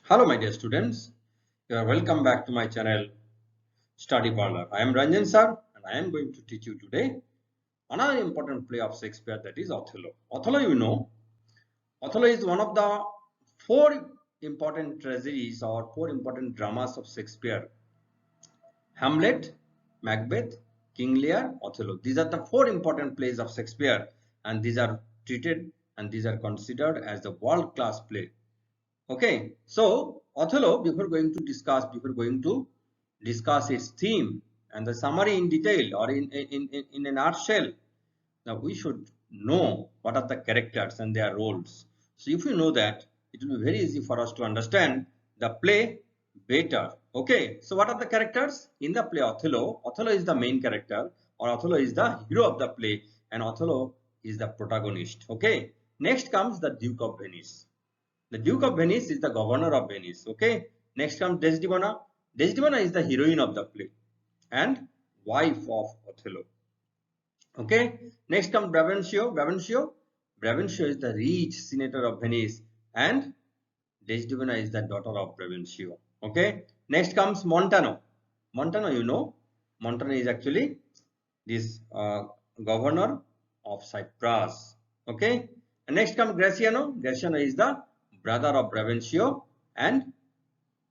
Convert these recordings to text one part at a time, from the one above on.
Hello my dear students, you are welcome back to my channel Study Parlor. I am Ranjan sir and I am going to teach you today another important play of Shakespeare, that is Othello. Othello, you know, Othello is one of the four important tragedies or four important dramas of Shakespeare. Hamlet, Macbeth, King Lear, Othello. These are the four important plays of Shakespeare and these are treated and these are considered as the world-class play. Okay, so Othello, before going to discuss its theme and the summary in detail or in a nutshell, now we should know what are the characters and their roles. So if you know that, it will be very easy for us to understand the play better. Okay, so what are the characters in the play Othello? Othello is the main character, or Othello is the hero of the play, and Othello is the protagonist. Okay, next comes the Duke of Venice. The Duke of Venice is the governor of Venice. Okay. Next comes Desdemona. Desdemona is the heroine of the play and wife of Othello. Okay. Next comes Brabantio. Brabantio is the rich senator of Venice and Desdemona is the daughter of Brabantio. Okay. Next comes Montano. Montano, you know, Montano is actually this governor of Cyprus. Okay. And next comes Graciano. Graciano is the brother of Brabantio and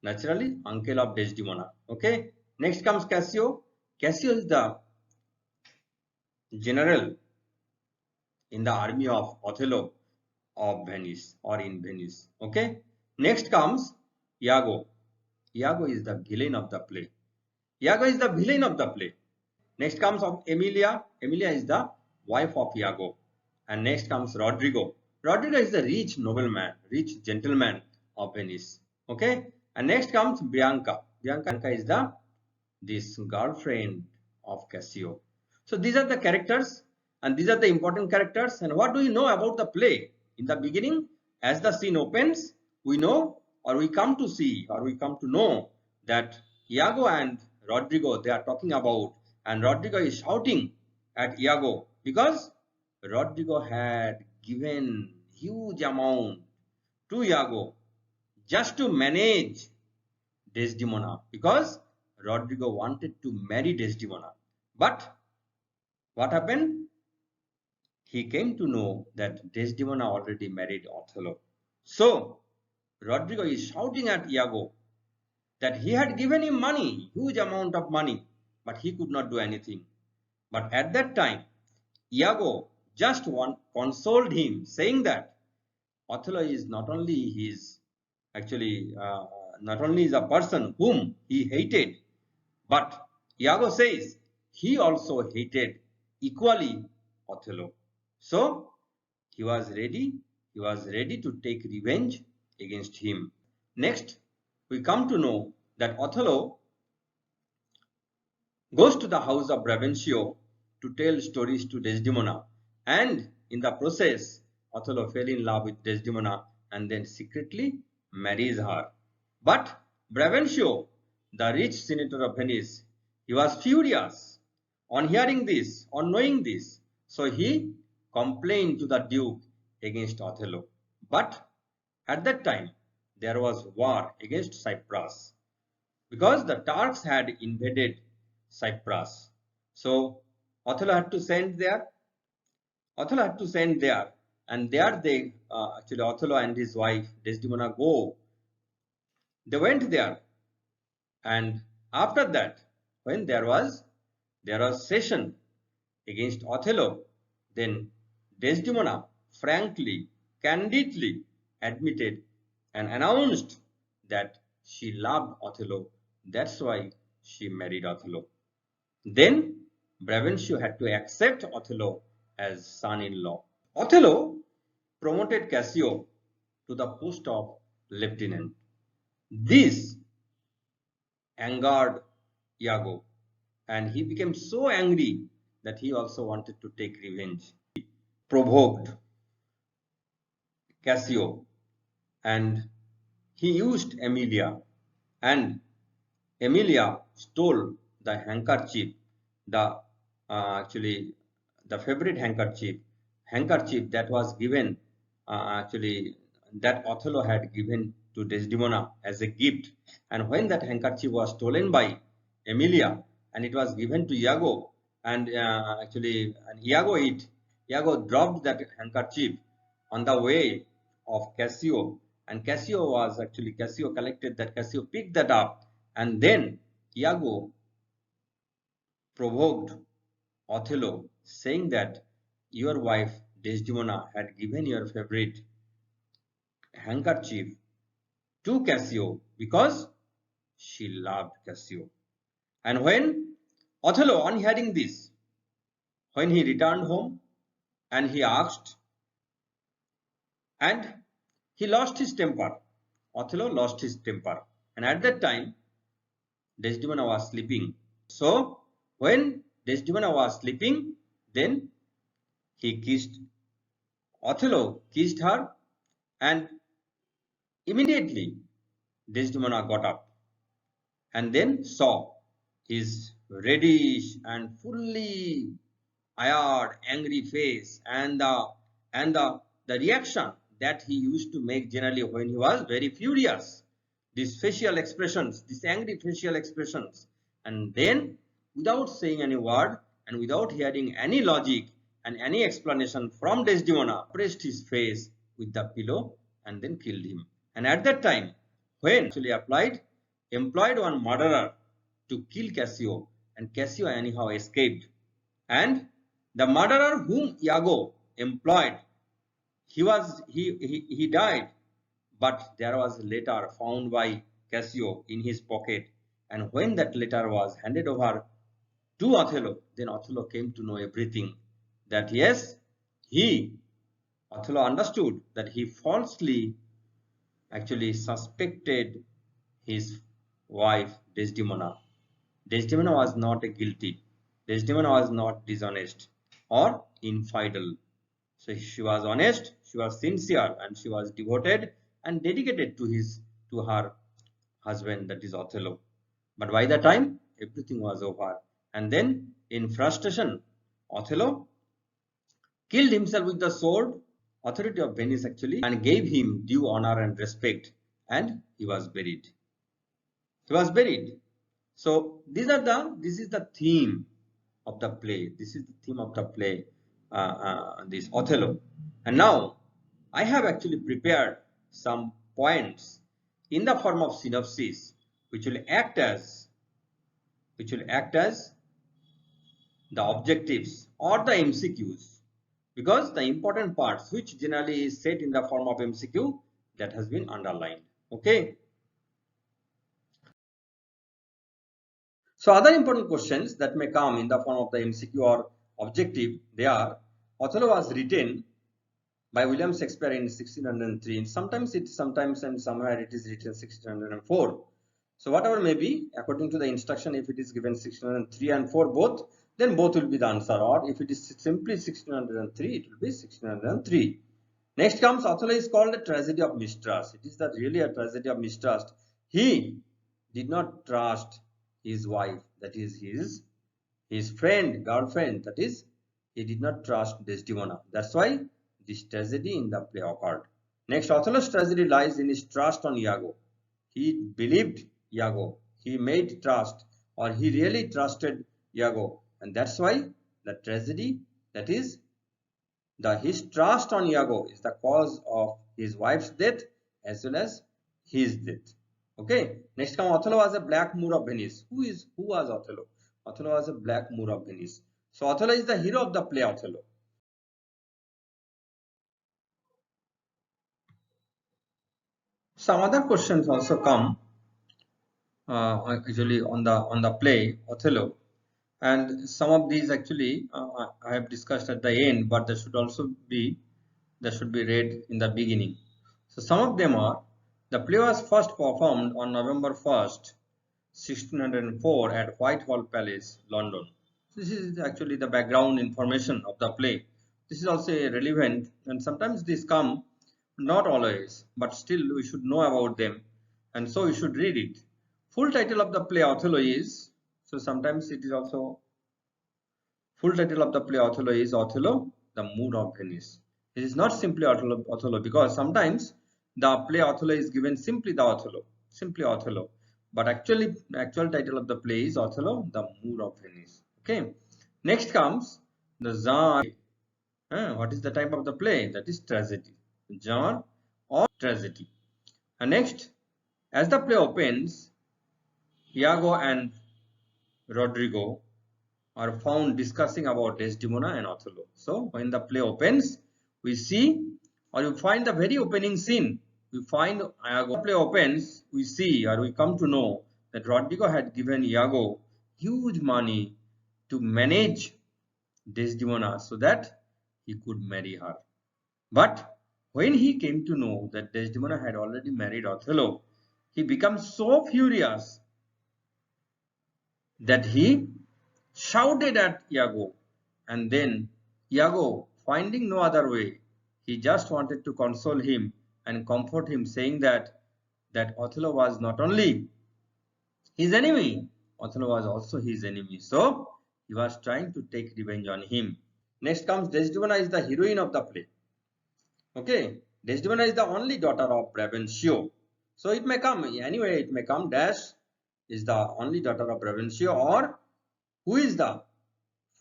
naturally uncle of Desdemona. Okay. Next comes Cassio. Cassio is the general in the army of Othello of Venice or in Venice. Okay. Next comes Iago. Iago is the villain of the play. Iago is the villain of the play. Next comes of Emilia. Emilia is the wife of Iago. And next comes Rodrigo. Rodrigo is the rich nobleman, rich gentleman of Venice. Okay. And next comes Bianca. Bianca is this girlfriend of Cassio. So these are the characters and these are the important characters. And what do you know about the play? In the beginning, as the scene opens, we know or we come to see or we come to know that Iago and Rodrigo, they are talking about, and Rodrigo is shouting at Iago because Rodrigo had given huge amount to Iago just to manage Desdemona because Rodrigo wanted to marry Desdemona. But what happened? He came to know that Desdemona already married Othello. So Rodrigo is shouting at Iago that he had given him money, huge amount of money, but he could not do anything. But at that time, Iago just consoled him, saying that Othello is not only is a person whom he hated, but Iago says he also hated equally Othello. So he was ready to take revenge against him. Next, we come to know that Othello goes to the house of Brabantio to tell stories to Desdemona, and in the process Othello fell in love with Desdemona and then secretly marries her. But Brabantio, the rich senator of Venice, he was furious on hearing this, on knowing this, so he complained to the Duke against Othello. But at that time there was war against Cyprus because the Turks had invaded Cyprus. So Othello had to send there. And there they actually Othello and his wife Desdemona go. They went there, and after that, when there was session against Othello, then Desdemona frankly, candidly admitted and announced that she loved Othello. That's why she married Othello. Then Brabantio had to accept Othello as son-in-law. Othello promoted Cassio to the post of lieutenant. This angered Iago, and he became so angry that he also wanted to take revenge. He provoked Cassio and he used Emilia, and Emilia stole the handkerchief, the actually the favorite handkerchief that was given that Othello had given to Desdemona as a gift. And when that handkerchief was stolen by Emilia and it was given to Iago, and Iago dropped that handkerchief on the way of Cassio, and Cassio collected that, Cassio picked that up, and then Iago provoked Othello, saying that your wife Desdemona had given your favorite handkerchief to Cassio because she loved Cassio. And when Othello, on hearing this, when he returned home and he asked, and he lost his temper. Othello lost his temper. And at that time, Desdemona was sleeping. So, when Desdemona was sleeping, then Othello kissed her, and immediately Desdemona got up and then saw his reddish and fully aired, angry face, and the reaction that he used to make generally when he was very furious. These facial expressions, these angry facial expressions, and then without saying any word and without hearing any logic and any explanation from Desdemona, pressed his face with the pillow and then killed him. And at that time, when actually employed one murderer to kill Cassio, and Cassio anyhow escaped. And the murderer whom Iago employed, he died, but there was a letter found by Cassio in his pocket, and when that letter was handed over to Othello, then Othello came to know everything, that yes, Othello understood that he falsely actually suspected his wife Desdemona. Desdemona was not guilty. Desdemona was not dishonest or infidel. So she was honest, she was sincere, and she was devoted and dedicated to her husband, that is Othello. But by the time everything was over, and then in frustration, Othello killed himself with the sword, authority of Venice actually, and gave him due honor and respect, and he was buried. He was buried. So this is the theme of the play. This is the theme of the play, this Othello. And now I have actually prepared some points in the form of synopsis, which will act as the objectives or the MCQs, because the important parts which generally is set in the form of MCQ, that has been underlined. Okay. So other important questions that may come in the form of the MCQ or objective, they are: Othello was written by William Shakespeare in 1603. Sometimes and somewhere it is written 1604. So whatever may be, according to the instruction, if it is given 1603 and 4 both, then both will be the answer. Or if it is simply 1603, it will be 1603. Next comes, Othello is called a tragedy of mistrust. It is really a tragedy of mistrust. He did not trust his wife, that is his friend, girlfriend, that is, he did not trust Desdemona. That's why this tragedy in the play occurred. Next, Othello's tragedy lies in his trust on Iago. He believed Iago. He made trust, or he really trusted Iago, and that's why the tragedy, that is, his trust on Iago, is the cause of his wife's death as well as his death. Okay. Next come, Othello was a black Moor of Venice. Who was Othello? Othello was a black Moor of Venice. So Othello is the hero of the play Othello. Some other questions also come actually on the play Othello, and some of these actually I have discussed at the end, but they should be read in the beginning. So some of them are: the play was first performed on November 1st, 1604 at Whitehall Palace, London. This is actually the background information of the play. This is also relevant, and sometimes these come, not always, but still we should know about them, and so we should read it. Full title of the play Othello is, so sometimes it is also, full title of the play Othello is Othello, the Moor of Venice. It is not simply Othello, because sometimes the play Othello is given simply the Othello, simply Othello. But actually, actual title of the play is Othello, the Moor of Venice. Okay. Next comes the genre. What is the type of the play? That is tragedy. Genre or tragedy. And next, as the play opens, Iago and Rodrigo are found discussing about Desdemona and Othello. So when the play opens, we see or you find the very opening scene. We find Iago. The play opens, we see or we come to know that Rodrigo had given Iago huge money to manage Desdemona so that he could marry her. But when he came to know that Desdemona had already married Othello, he becomes so furious that he shouted at Iago, and then Iago, finding no other way, he just wanted to console him and comfort him, saying that Othello was not only his enemy, Othello was also his enemy. So he was trying to take revenge on him. Next comes Desdemona is the heroine of the play. Okay, Desdemona is the only daughter of Brabantio. So it may come anyway. It may come dash is the only daughter of Brabantio, or who is the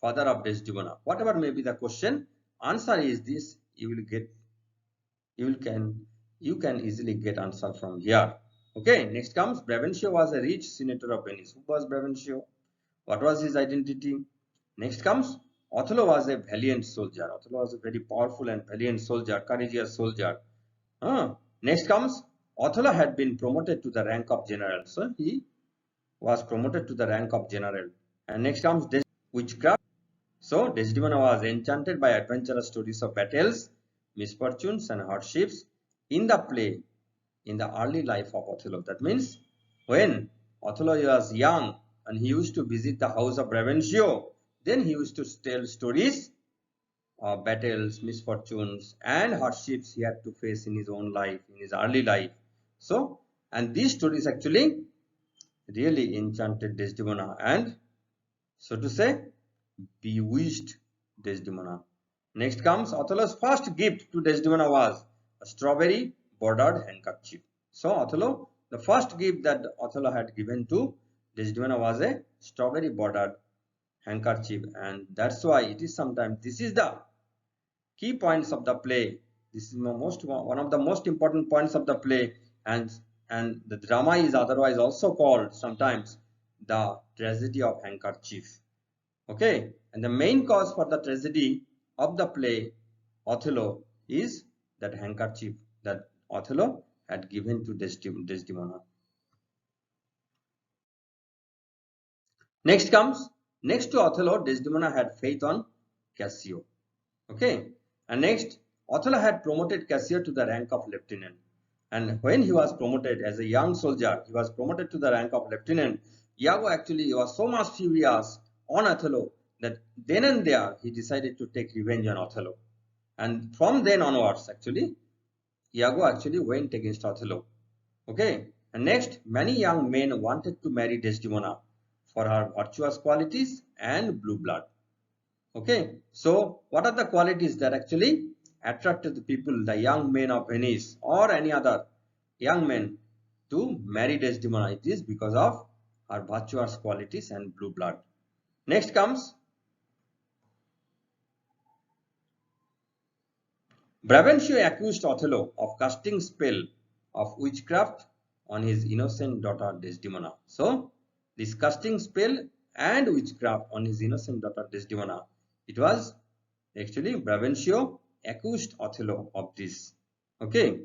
father of Desdemona. Whatever may be the question, answer is this. You can easily get answer from here. Okay, next comes Brabantio was a rich senator of Venice. Who was Brabantio? What was his identity? Next comes Othello was a valiant soldier. Othello was a very powerful and valiant soldier, courageous soldier. Next comes Othello had been promoted to the rank of general. So he was promoted to the rank of general. And next comes witchcraft. So Desdemona was enchanted by adventurous stories of battles, misfortunes and hardships in the play in the early life of Othello. That means when Othello was young and he used to visit the house of Brabantio, then he used to tell stories of battles, misfortunes and hardships he had to face in his own life, in his early life. So, and these stories actually really enchanted Desdemona and, so to say, bewitched Desdemona. Next comes Othello's first gift to Desdemona was a strawberry bordered handkerchief. So Othello, the first gift that Othello had given to Desdemona was a strawberry bordered handkerchief, and that's why it is sometimes this is the key points of the play. This is one of the most important points of the play, and the drama is otherwise also called sometimes the tragedy of handkerchief. Okay, and the main cause for the tragedy of the play Othello is that handkerchief that Othello had given to Desdemona. Next to Othello, Desdemona had faith on Cassio. Okay, and next Othello had promoted Cassio to the rank of lieutenant. And when he was promoted as a young soldier, he was promoted to the rank of lieutenant. Iago actually was so much furious on Othello that then and there he decided to take revenge on Othello. And from then onwards, actually, Iago actually went against Othello. Okay, and next, many young men wanted to marry Desdemona for her virtuous qualities and blue blood. Okay, so what are the qualities that actually attracted the people, the young men of Venice or any other young men to marry Desdemona? It is because of her virtuous qualities and blue blood. Next comes Brabantio accused Othello of casting spell of witchcraft on his innocent daughter Desdemona. So, this casting spell and witchcraft on his innocent daughter Desdemona, it was actually Brabantio accused Othello of this. Okay.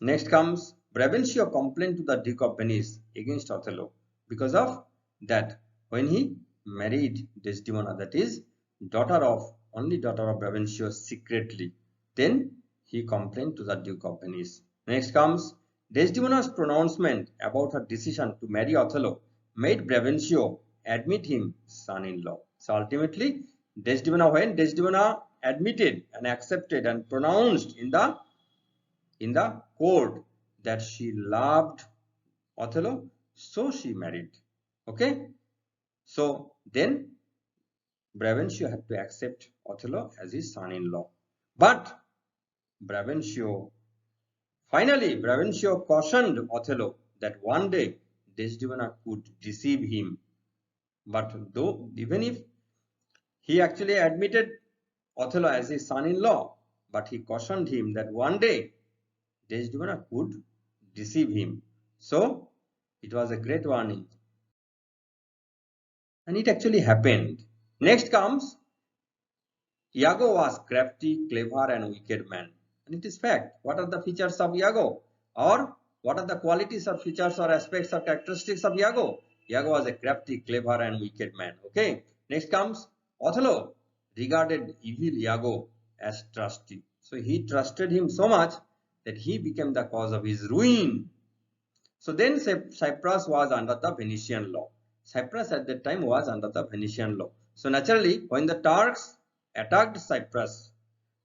Next comes Brabantio complained to the Duke of Venice against Othello because of that when he married Desdemona, that is only daughter of Brabantio secretly, then he complained to the Duke of Venice. Next comes Desdemona's pronouncement about her decision to marry Othello made Brabantio admit him son-in-law. So ultimately, when Desdemona admitted and accepted and pronounced in the court that she loved Othello, so she married. Okay, so then Brabantio had to accept Othello as his son-in-law. But Brabantio Finally, Brabantio cautioned Othello that one day Desdemona could deceive him. But though, even if he actually admitted Othello as his son-in-law, but he cautioned him that one day Desdemona could deceive him. So, it was a great warning. And it actually happened. Next comes, Iago was crafty, clever and wicked man. And it is fact. What are the features of Iago? Or what are the qualities or features or aspects or characteristics of Iago? Iago was a crafty, clever and wicked man. Okay. Next comes Othello regarded evil Iago as trusty. So he trusted him so much that he became the cause of his ruin. So then Cyprus was under the Venetian law. Cyprus at that time was under the Venetian law. So naturally, when the Turks attacked Cyprus,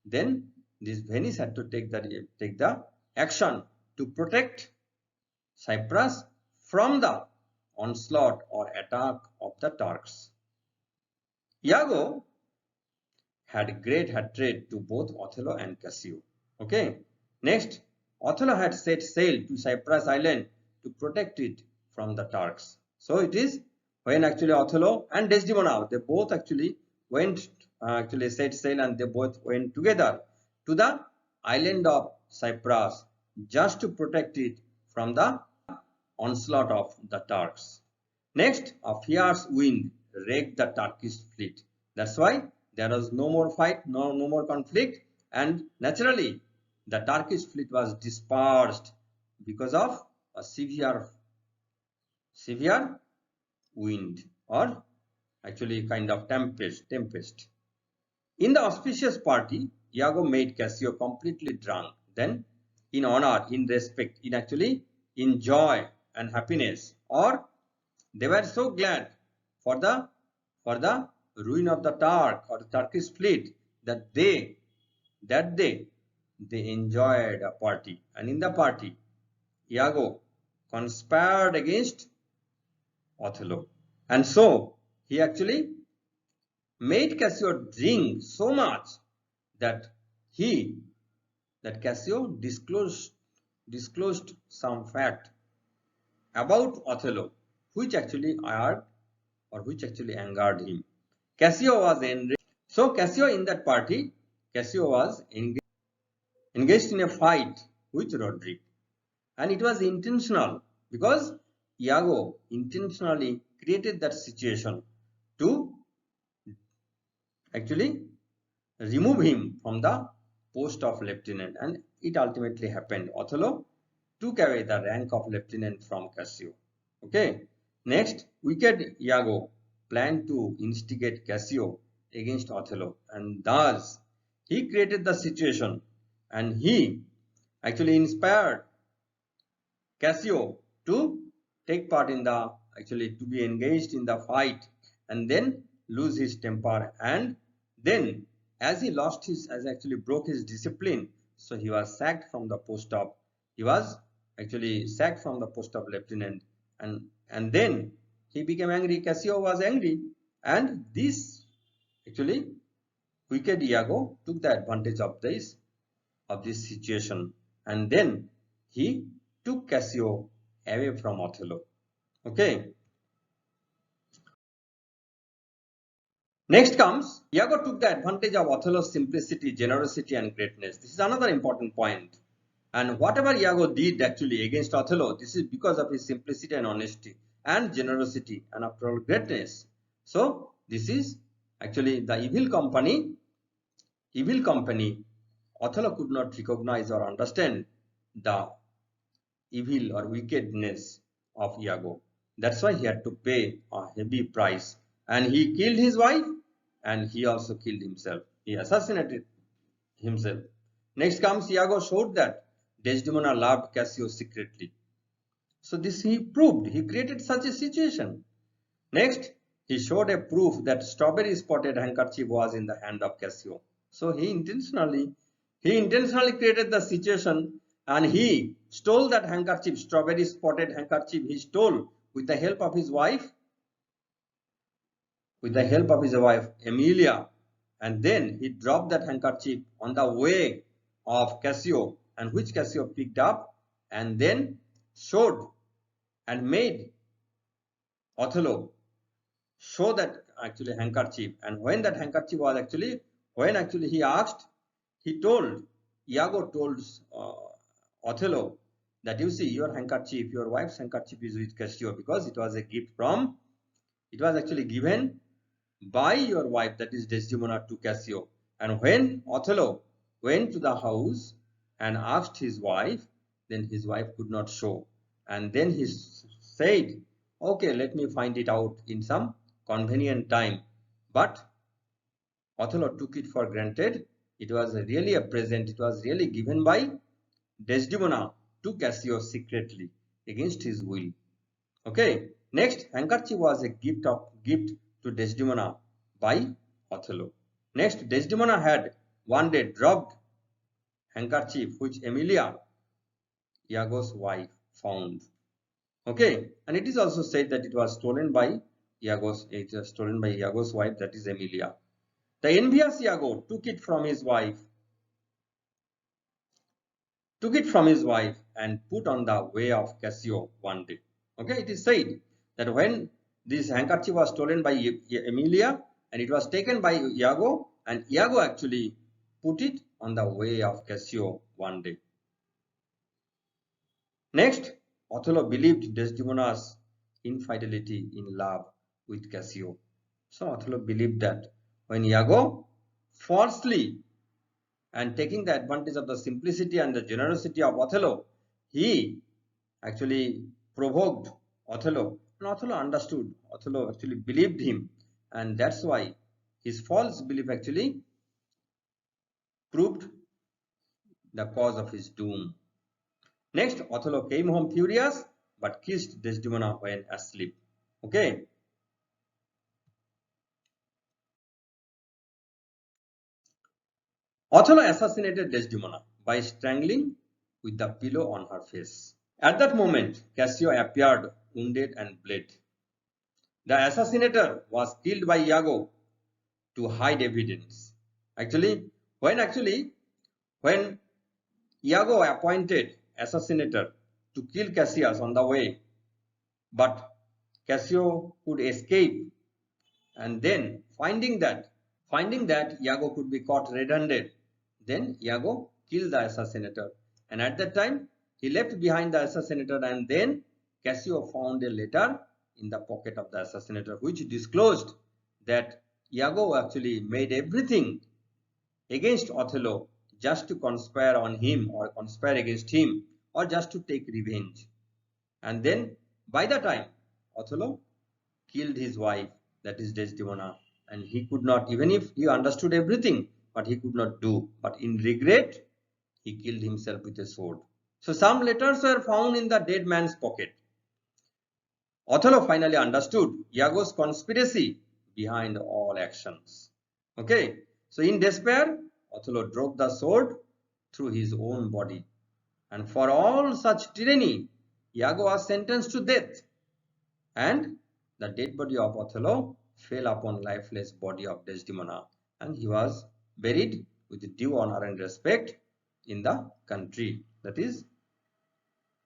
then this Venice had to take the action to protect Cyprus from the onslaught or attack of the Turks. Iago had great hatred to both Othello and Cassio. Okay. Next, Othello had set sail to Cyprus Island to protect it from the Turks. So it is when actually Othello and Desdemona, they both actually went, set sail and they both went together to the island of Cyprus just to protect it from the onslaught of the Turks. Next, a fierce wind wrecked the Turkish fleet. That's why there was no more fight, no more conflict, and naturally the Turkish fleet was dispersed because of a severe wind or actually kind of tempest. In the auspicious party, Iago made Cassio completely drunk. Then, in honor, in respect, in joy and happiness, or they were so glad for the ruin of the Turk or the Turkish fleet that day they enjoyed a party, and in the party Iago conspired against Othello, and so he actually made Cassio drink so much that Cassio disclosed some fact about Othello, which actually angered him. Cassio was enraged. So Cassio in that party, Cassio was engaged in a fight with Roderick, and it was intentional because Iago intentionally created that situation to actually remove him from the post of lieutenant, and it ultimately happened. Othello took away the rank of lieutenant from Cassio. Okay. Next, wicked Iago planned to instigate Cassio against Othello, and thus he created the situation, and he actually inspired Cassio to take part in the to be engaged in the fight and then lose his temper, and then as he broke his discipline, so he was sacked from the post of lieutenant, and then he became angry. Cassio was angry, and this actually wicked Iago took the advantage of this situation, and then he took Cassio away from Othello. Okay. Next comes, Iago took the advantage of Othello's simplicity, generosity and greatness. This is another important point. And whatever Iago did actually against Othello, this is because of his simplicity and honesty and generosity and after all greatness. So this is actually the evil company. Othello could not recognize or understand the evil or wickedness of Iago. That's why he had to pay a heavy price, and he killed his wife and he also killed himself. He assassinated himself. Next comes, Iago showed that Desdemona loved Cassio secretly. So this he proved. He created such a situation. Next, he showed a proof that strawberry spotted handkerchief was in the hand of Cassio. So he intentionally created the situation, and he stole that handkerchief, strawberry spotted handkerchief. He stole with the help of his wife, Emilia, and then he dropped that handkerchief on the way of Cassio, and which Cassio picked up and then showed and made Othello show that actually handkerchief. And when that handkerchief was when he asked, Iago told Othello that, you see, your handkerchief, your wife's handkerchief is with Cassio, because it was a gift it was actually given by your wife, that is Desdemona, to Cassio. And when Othello went to the house and asked his wife, then his wife could not show. And then he said, okay, let me find it out in some convenient time. But Othello took it for granted. It was really a present. It was really given by Desdemona to Cassio secretly against his will. Okay. Next, handkerchief was a gift to Desdemona by Othello. Next, Desdemona had one day dropped handkerchief which Emilia, Iago's wife, found. Okay, and it is also said that it was stolen by Iago's wife, that is Emilia. The envious Iago took it from his wife and put on the way of Cassio one day. Okay, it is said that when this handkerchief was stolen by Emilia and it was taken by Iago, and Iago actually put it on the way of Cassio one day. Next, Othello believed Desdemona's infidelity in love with Cassio. So Othello believed that when Iago falsely and taking the advantage of the simplicity and the generosity of Othello, he actually provoked Othello, and Othello understood. Othello actually believed him, and that's why his false belief actually proved the cause of his doom. Next, Othello came home furious but kissed Desdemona when asleep. Okay. Othello assassinated Desdemona by strangling with the pillow on her face. At that moment, Cassio appeared wounded and bled. The assassinator was killed by Iago to hide evidence. When Iago appointed assassinator to kill Cassius on the way, but Cassio could escape, and then finding that Iago could be caught red-handed, then Iago killed the assassinator. And at that time, he left behind the assassinator, and then Cassio found a letter in the pocket of the assassinator which disclosed that Iago actually made everything against Othello just to conspire on him or conspire against him or just to take revenge. And then by the time Othello killed his wife, that is Desdemona, and he could not, even if he understood everything, but he could not do. But in regret, he killed himself with a sword. So some letters were found in the dead man's pocket. Othello finally understood Iago's conspiracy behind all actions. Okay, so in despair, Othello drove the sword through his own body. And for all such tyranny, Iago was sentenced to death. And the dead body of Othello fell upon lifeless body of Desdemona, and he was buried with due honor and respect in the country, that is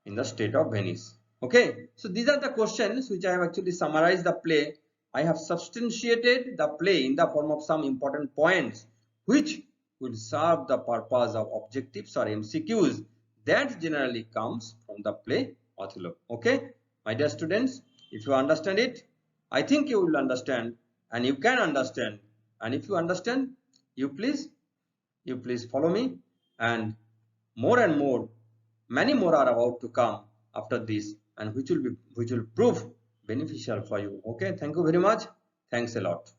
in the state of Venice. Okay, so these are the questions which I have actually summarized the play. I have substantiated the play in the form of some important points which will serve the purpose of objectives or MCQs that generally comes from the play Othello. Okay, my dear students, if you understand it, I think you will understand, and you can understand. And if you understand, you please follow me, and more, many more are about to come after this, and which will prove beneficial for you. Okay, thank you very much. Thanks a lot.